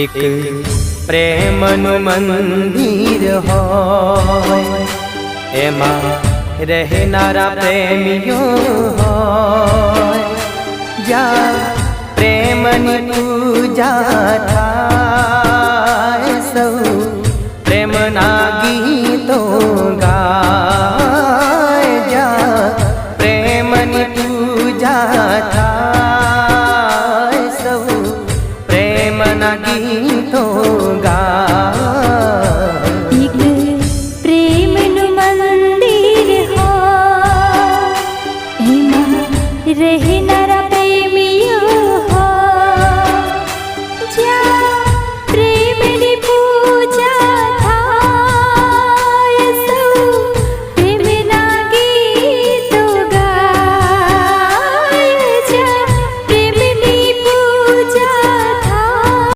एक प्रेमनु मंदिर होय एमा रहनारा प्रेमियो होय ज्या प्रेमनी पूजा थाय सौ प्रेमना गीतो गाय ज्या प्रेमनी पूजा थाय सौ प्रेमना गीतो गाय। एक प्रेमनु मंदिर होय एमा रहनारा प्रेमियो होय ज्या